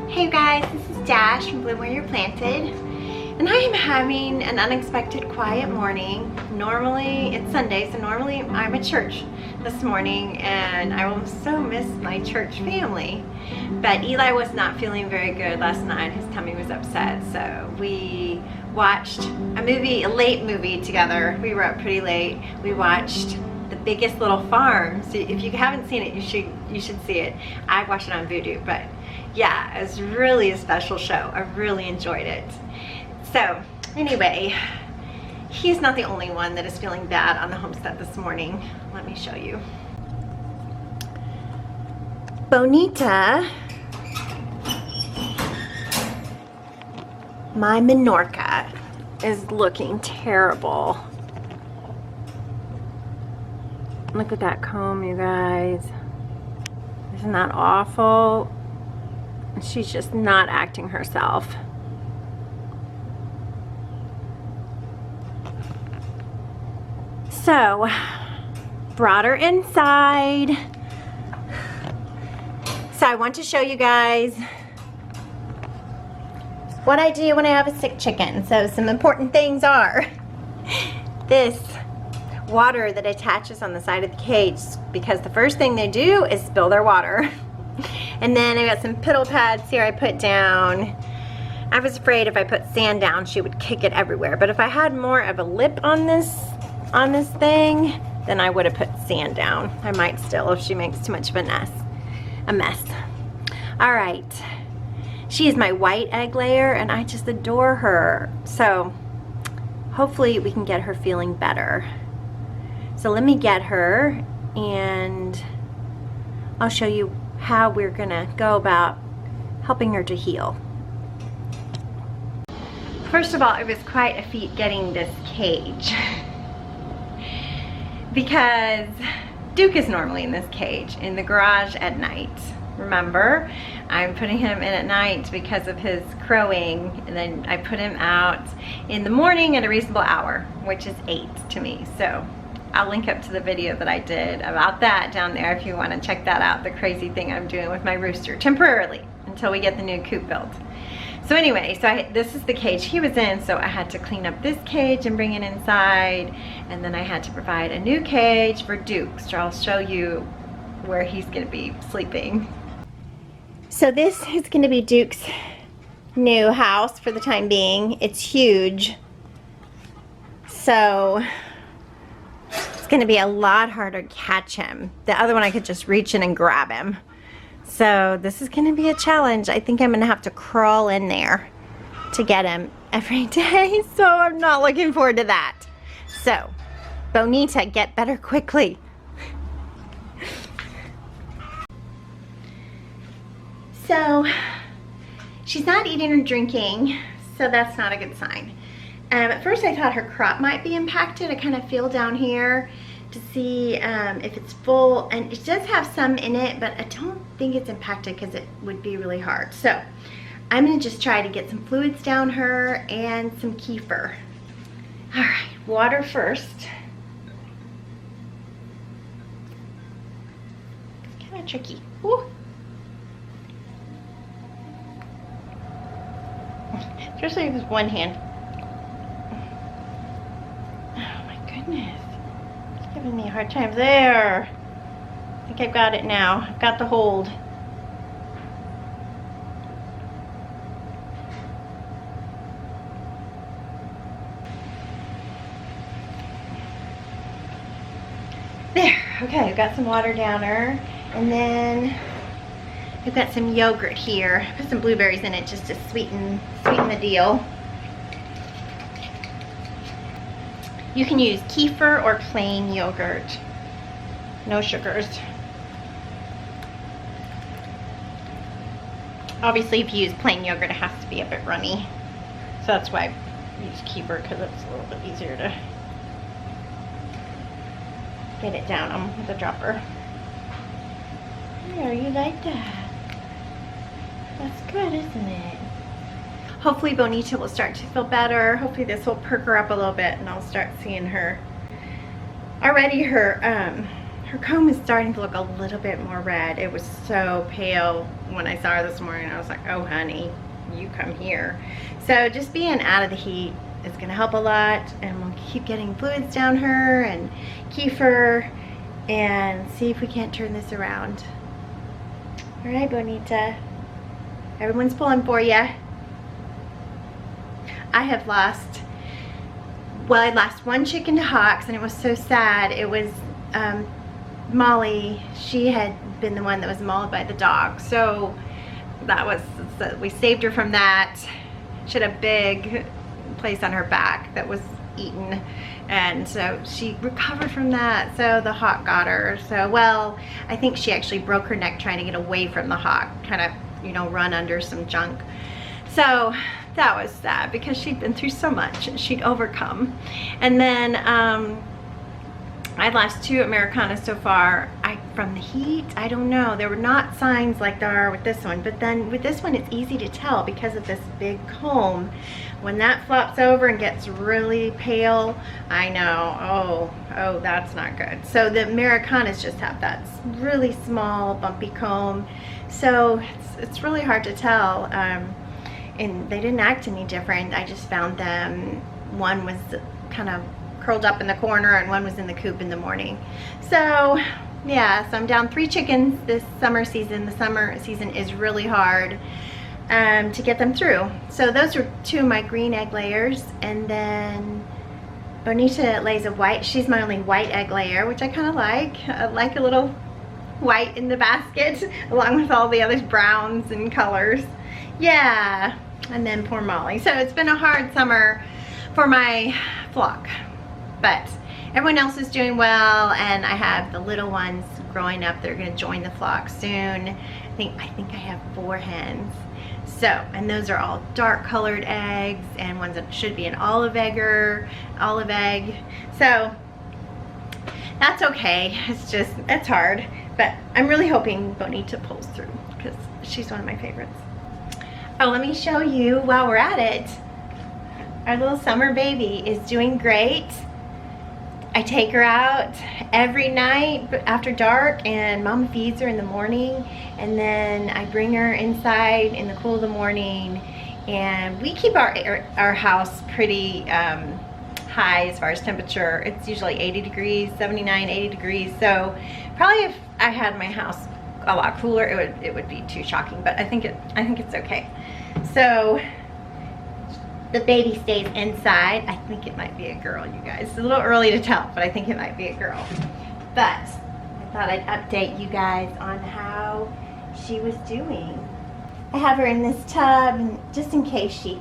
Hey guys, this is Dash from Bloom Where You're Planted, and I am having an unexpected quiet morning. Normally, it's Sunday, so normally I'm at church this morning, and I will so miss my church family. But Eli was not feeling very good last night. His tummy was upset, so we watched a late movie together. We were up pretty late. We watched The Biggest Little Farm. So if you haven't seen it, you should see it. I watched it on Vudu, but yeah, it was really a special show. I really enjoyed it. So anyway, he's not the only one that is feeling bad on the homestead this morning. Let me show you. Bonita, my Minorca, is looking terrible. Look at that comb, you guys. Isn't that awful? She's just not acting herself. So, brought her inside. So I want to show you guys what I do when I have a sick chicken. So some important things are this water that attaches on the side of the cage, because the first thing they do is spill their water. And then I got some piddle pads here I put down. I was afraid if I put sand down she would kick it everywhere, but if I had more of a lip on this thing, then I would have put sand down. I might still if she makes too much of a mess. All right, she is my white egg layer and I just adore her. So hopefully we can get her feeling better. So let me get her and I'll show you how we're gonna go about helping her to heal. First of all, it was quite a feat getting this cage because Duke is normally in this cage in the garage at night. Remember, I'm putting him in at night because of his crowing, and then I put him out in the morning at a reasonable hour, which is 8 to me. So I'll link up to the video that I did about that down there if you want to check that out, the crazy thing I'm doing with my rooster temporarily until we get the new coop built. So anyway, this is the cage he was in, so I had to clean up this cage and bring it inside, and then I had to provide a new cage for Duke, so I'll show you where he's going to be sleeping. So this is going to be Duke's new house for the time being. It's huge, so it's going to be a lot harder to catch him. The other one I could just reach in and grab him. So this is going to be a challenge. I think I'm going to have to crawl in there to get him every day. So I'm not looking forward to that. So Bonita, get better quickly. So she's not eating or drinking, so that's not a good sign. At first I thought her crop might be impacted. I kind of feel down here to see if it's full, and it does have some in it, but I don't think it's impacted because it would be really hard. So I'm gonna just try to get some fluids down her and some kefir. All right, water first. It's kind of tricky. Ooh. Especially with one hand. Oh my goodness. It's giving me a hard time. There. I think I've got it now. I've got the hold. There. Okay, I've got some water down her. And then I've got some yogurt here. I put some blueberries in it just to sweeten the deal. You can use kefir or plain yogurt. No sugars. Obviously, if you use plain yogurt, it has to be a bit runny. So that's why I use kefir, because it's a little bit easier to get it down on with a dropper. There, you like that? That's good, isn't it? Hopefully Bonita will start to feel better. Hopefully this will perk her up a little bit and I'll start seeing her. Already her comb is starting to look a little bit more red. It was so pale when I saw her this morning. I was like, oh honey, you come here. So just being out of the heat is gonna help a lot, and we'll keep getting fluids down her and kefir and see if we can't turn this around. All right, Bonita. Everyone's pulling for you. I have lost, well, I lost one chicken to hawks, and it was so sad. It was Molly. She had been the one that was mauled by the dog. So that was, we saved her from that. She had a big place on her back that was eaten, and so she recovered from that. So the hawk got her. So, well, I think she actually broke her neck trying to get away from the hawk, kind of, you know, run under some junk. So that was sad because she'd been through so much and she'd overcome. And then I've lost 2 Americanas so far. From the heat, I don't know. There were not signs like there are with this one, but then with this one it's easy to tell because of this big comb. When that flops over and gets really pale, I know, oh, that's not good. So the Americanas just have that really small bumpy comb. So it's really hard to tell. And they didn't act any different. I just found them, one was kind of curled up in the corner and one was in the coop in the morning. So yeah, so I'm down 3 chickens this summer season. The summer season is really hard to get them through. So those are 2 of my green egg layers, and then Bonita lays a white. She's my only white egg layer, which I kind of like. I like a little white in the basket along with all the other browns and colors. Yeah, and then poor Molly. So it's been a hard summer for my flock, but everyone else is doing well, and I have the little ones growing up. They're going to join the flock soon. I think I have 4 hens. So, and those are all dark colored eggs, and ones that should be an olive egg. So that's okay. It's hard, but I'm really hoping Bonita pulls through because she's one of my favorites. Oh, let me show you while we're at it. Our little summer baby is doing great. I take her out every night after dark, and Mom feeds her in the morning, and then I bring her inside in the cool of the morning, and we keep our house pretty high as far as temperature. It's usually 80 degrees, 79, 80 degrees. So probably if I had my house a lot cooler, it would be too shocking, but I think it's okay. So the baby stays inside. I think it might be a girl, you guys. It's a little early to tell, but I think it might be a girl. But I thought I'd update you guys on how she was doing. I have her in this tub, and just in case she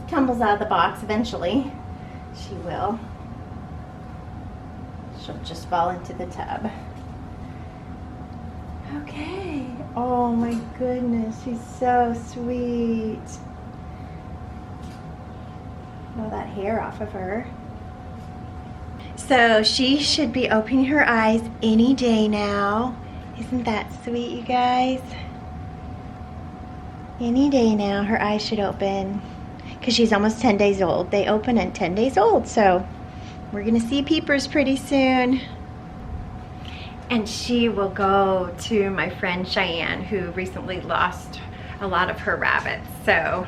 tumbles out of the box eventually, she will. She'll just fall into the tub. Okay. Oh my goodness, she's so sweet. All that hair off of her. So she should be opening her eyes any day now. Isn't that sweet, you guys? Any day now her eyes should open, because she's almost 10 days old. They open at 10 days old, so we're gonna see peepers pretty soon. And she will go to my friend Cheyenne, who recently lost a lot of her rabbits. So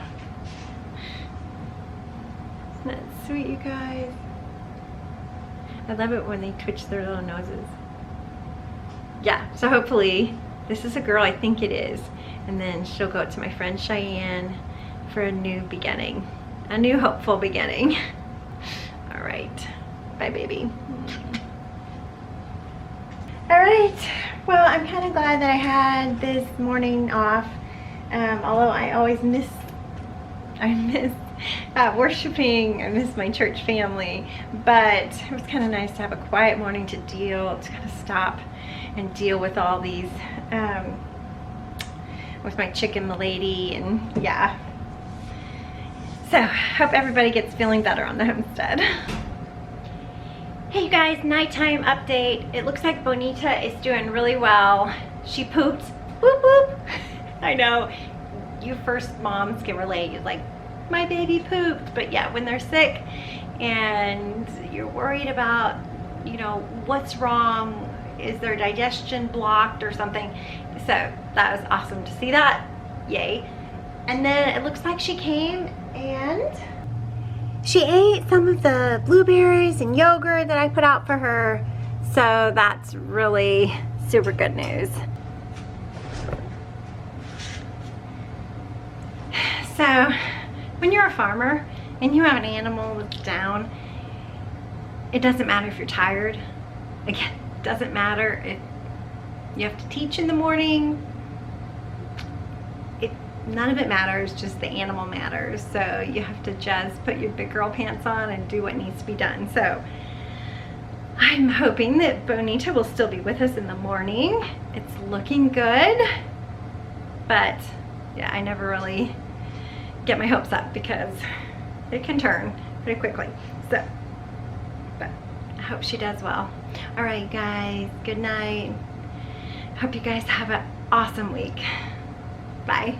isn't that sweet, you guys? I love it when they twitch their little noses. Yeah, so hopefully this is a girl, I think it is. And then she'll go to my friend Cheyenne for a new beginning, a new hopeful beginning. All right, bye baby. All right, well, I'm kind of glad that I had this morning off, although I always miss worshiping. I miss my church family, but it was kind of nice to have a quiet morning to kind of stop and deal with all these, with my chicken milady, and yeah. So, hope everybody gets feeling better on the homestead. Hey you guys, nighttime update. It looks like Bonita is doing really well. She pooped. Whoop whoop. I know, you first moms can relate. You're like, my baby pooped. But yeah, when they're sick and you're worried about, you know, what's wrong, is their digestion blocked or something. So that was awesome to see that. yay. And then it looks like she came and she ate some of the blueberries and yogurt that I put out for her. So that's really super good news. So when you're a farmer and you have an animal that's down, it doesn't matter if you're tired. Again, it doesn't matter if you have to teach in the morning. None of it matters, just the animal matters. So you have to just put your big girl pants on and do what needs to be done. So I'm hoping that Bonita will still be with us in the morning. It's looking good, but yeah, I never really get my hopes up because it can turn pretty quickly. So, but I hope she does well. All right, guys, good night. Hope you guys have an awesome week. Bye.